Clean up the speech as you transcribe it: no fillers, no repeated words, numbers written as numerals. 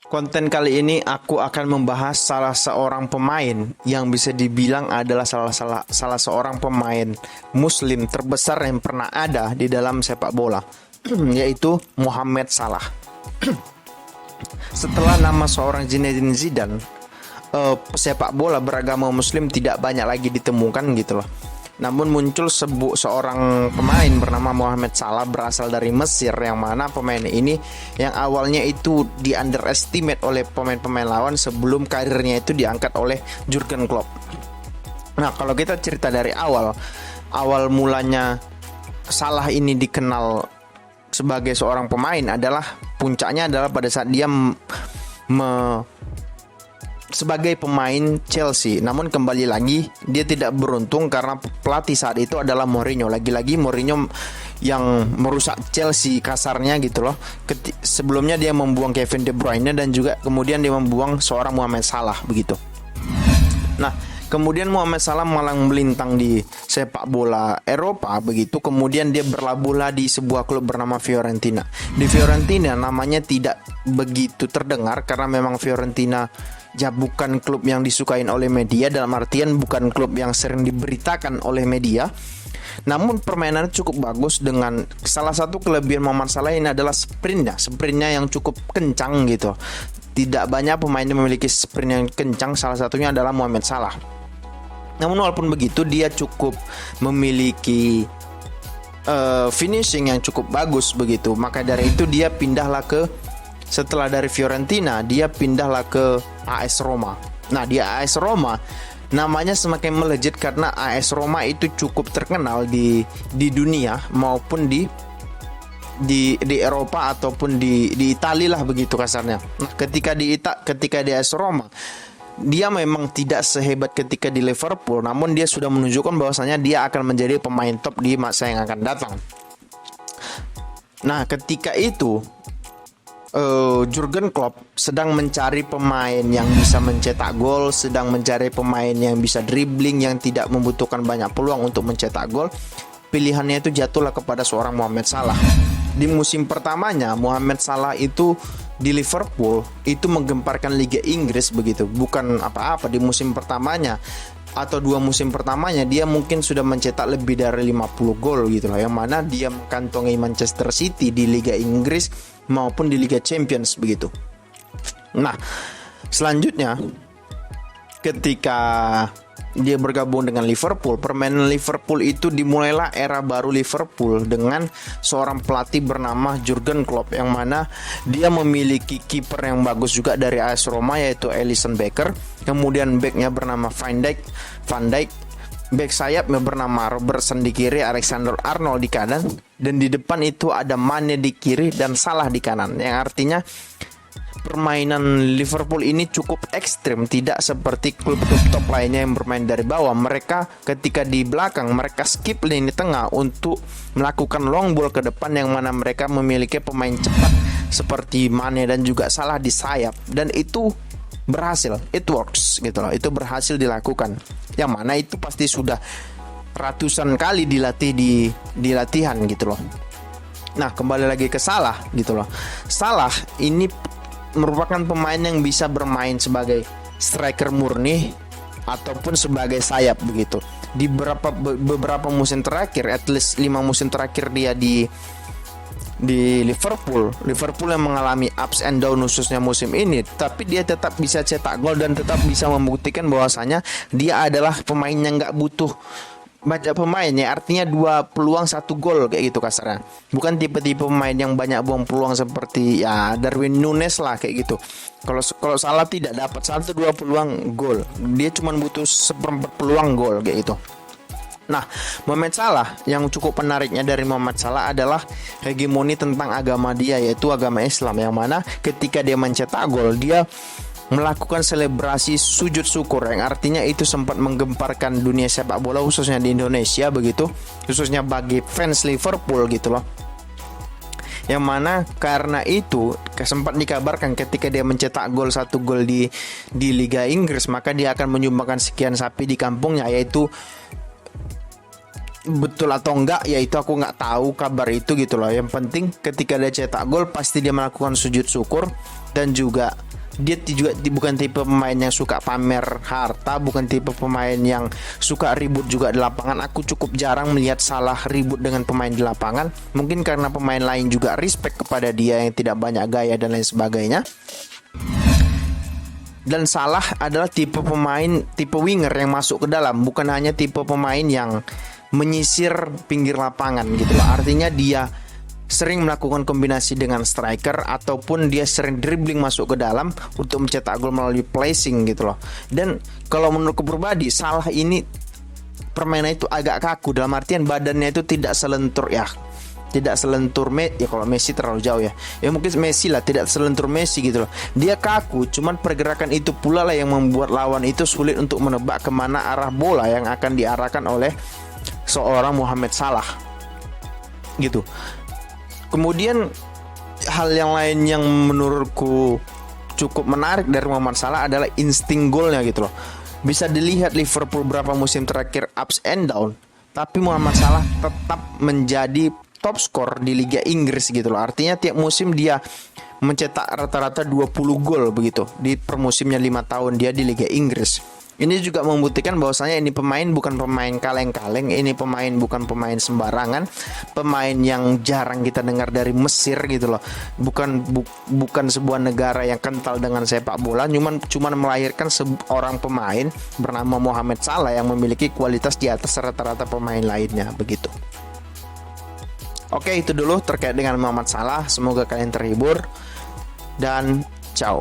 Konten kali ini aku akan membahas salah seorang pemain yang bisa dibilang adalah salah seorang pemain Muslim terbesar yang pernah ada di dalam sepak bola, yaitu Mohamed Salah. Setelah nama seorang Zinedine Zidane, pesepak bola beragama Muslim tidak banyak lagi ditemukan gitu loh. Namun muncul seorang pemain bernama Mohamed Salah berasal dari Mesir, yang mana pemain ini yang awalnya itu di underestimate oleh pemain-pemain lawan sebelum karirnya itu diangkat oleh Jurgen Klopp. Nah, kalau kita cerita dari awal mulanya Salah ini dikenal sebagai seorang pemain adalah puncaknya adalah pada saat dia sebagai pemain Chelsea. Namun kembali lagi dia tidak beruntung karena pelatih saat itu adalah Mourinho. Lagi-lagi Mourinho yang merusak Chelsea kasarnya gitu loh. Sebelumnya dia membuang Kevin De Bruyne dan juga kemudian dia membuang seorang Mohamed Salah begitu. Nah, kemudian Mohamed Salah malang melintang di sepak bola Eropa begitu. Kemudian dia berlabuhlah di sebuah klub bernama Fiorentina. Di Fiorentina namanya tidak begitu terdengar karena memang Fiorentina ya bukan klub yang disukain oleh media, dalam artian bukan klub yang sering diberitakan oleh media. Namun permainannya cukup bagus. Dengan salah satu kelebihan Mohamed Salah ini adalah sprintnya yang cukup kencang gitu. Tidak banyak pemain yang memiliki sprint yang kencang, salah satunya adalah Mohamed Salah. Namun walaupun begitu dia cukup memiliki finishing yang cukup bagus begitu. Maka dari itu dia setelah dari Fiorentina dia pindahlah ke AS Roma. Nah, di AS Roma namanya semakin melejit karena AS Roma itu cukup terkenal di dunia maupun di Eropa ataupun di Italia lah begitu kasarnya. Nah, ketika di AS Roma dia memang tidak sehebat ketika di Liverpool, namun dia sudah menunjukkan bahwasanya dia akan menjadi pemain top di masa yang akan datang. Nah, ketika itu Jurgen Klopp sedang mencari pemain yang bisa mencetak gol, sedang mencari pemain yang bisa dribbling, yang tidak membutuhkan banyak peluang untuk mencetak gol. Pilihannya itu jatuhlah kepada seorang Mohamed Salah. Di musim pertamanya Mohamed Salah itu di Liverpool itu menggemparkan Liga Inggris begitu. Bukan apa-apa, di musim pertamanya atau 2 musim pertamanya dia mungkin sudah mencetak lebih dari 50 gol gitu loh, yang mana dia mengantongi Manchester City di Liga Inggris maupun di Liga Champions begitu. Nah, selanjutnya ketika dia bergabung dengan Liverpool, permainan Liverpool itu dimulailah era baru Liverpool dengan seorang pelatih bernama Jurgen Klopp, yang mana dia memiliki kiper yang bagus juga dari AS Roma yaitu Alisson Becker. Kemudian backnya bernama Van Dijk, back sayapnya bernama Robertson di kiri, Alexander Arnold di kanan, dan di depan itu ada Mane di kiri dan Salah di kanan. Yang artinya permainan Liverpool ini cukup ekstrim, tidak seperti klub-klub top lainnya yang bermain dari bawah. Mereka ketika di belakang mereka skip lini tengah untuk melakukan long ball ke depan, yang mana mereka memiliki pemain cepat seperti Mane dan juga Salah di sayap, dan itu berhasil, it works gitu loh. Itu berhasil dilakukan, yang mana itu pasti sudah ratusan kali dilatih di latihan gitu loh. Nah, kembali lagi ke Salah gitu loh. Salah ini merupakan pemain yang bisa bermain sebagai striker murni ataupun sebagai sayap begitu. Di beberapa musim terakhir, at least 5 musim terakhir dia di Liverpool yang mengalami ups and down khususnya musim ini, tapi dia tetap bisa cetak gol dan tetap bisa membuktikan bahwasanya dia adalah pemain yang nggak butuh banyak pemain ya, artinya 2 peluang 1 gol kayak gitu kasarnya. Bukan tipe-tipe pemain yang banyak buang peluang seperti ya Darwin Núñez lah kayak gitu. Kalau Salah tidak dapat 1-2 peluang gol, dia cuma butuh 1/4 peluang gol kayak gitu. Nah, Mohamed Salah, yang cukup menariknya dari Mohamed Salah adalah hegemoni tentang agama dia, yaitu agama Islam, yang mana ketika dia mencetak gol dia melakukan selebrasi sujud syukur, yang artinya itu sempat menggemparkan dunia sepak bola khususnya di Indonesia begitu, khususnya bagi fans Liverpool gitu loh. Yang mana karena itu sempat dikabarkan ketika dia mencetak 1 gol di Liga Inggris, maka dia akan menyumbangkan sekian sapi di kampungnya, yaitu betul atau enggak ya itu aku nggak tahu kabar itu gitu loh. Yang penting ketika dia cetak gol pasti dia melakukan sujud syukur dan juga Dia juga bukan tipe pemain yang suka pamer harta, bukan tipe pemain yang suka ribut juga di lapangan. Aku cukup jarang melihat Salah ribut dengan pemain di lapangan. Mungkin karena pemain lain juga respect kepada dia yang tidak banyak gaya dan lain sebagainya. Dan Salah adalah tipe pemain, tipe winger yang masuk ke dalam, bukan hanya tipe pemain yang menyisir pinggir lapangan gitu loh. Artinya dia sering melakukan kombinasi dengan striker ataupun dia sering dribbling masuk ke dalam untuk mencetak gol melalui placing gitu loh. Dan kalau menurutku pribadi, Salah ini permainan itu agak kaku, dalam artian badannya itu tidak selentur ya. Tidak selentur ya, kalau Messi terlalu jauh ya. Ya mungkin Messi lah, tidak selentur Messi gitu loh. Dia kaku, cuman pergerakan itu pula lah yang membuat lawan itu sulit untuk menebak kemana arah bola yang akan diarahkan oleh seorang Mohamed Salah gitu. Kemudian hal yang lain yang menurutku cukup menarik dari Mohamed Salah adalah insting golnya gitu loh. Bisa dilihat Liverpool berapa musim terakhir ups and down, tapi Mohamed Salah tetap menjadi top skor di Liga Inggris gitu loh. Artinya tiap musim dia mencetak rata-rata 20 gol begitu di per musimnya 5 tahun dia di Liga Inggris. Ini juga membuktikan bahwasanya ini pemain bukan pemain kaleng-kaleng, ini pemain bukan pemain sembarangan, pemain yang jarang kita dengar dari Mesir gitu loh. Bukan sebuah negara yang kental dengan sepak bola, cuman melahirkan seorang pemain bernama Mohamed Salah yang memiliki kualitas di atas rata-rata pemain lainnya begitu. Oke, itu dulu terkait dengan Mohamed Salah. Semoga kalian terhibur dan ciao.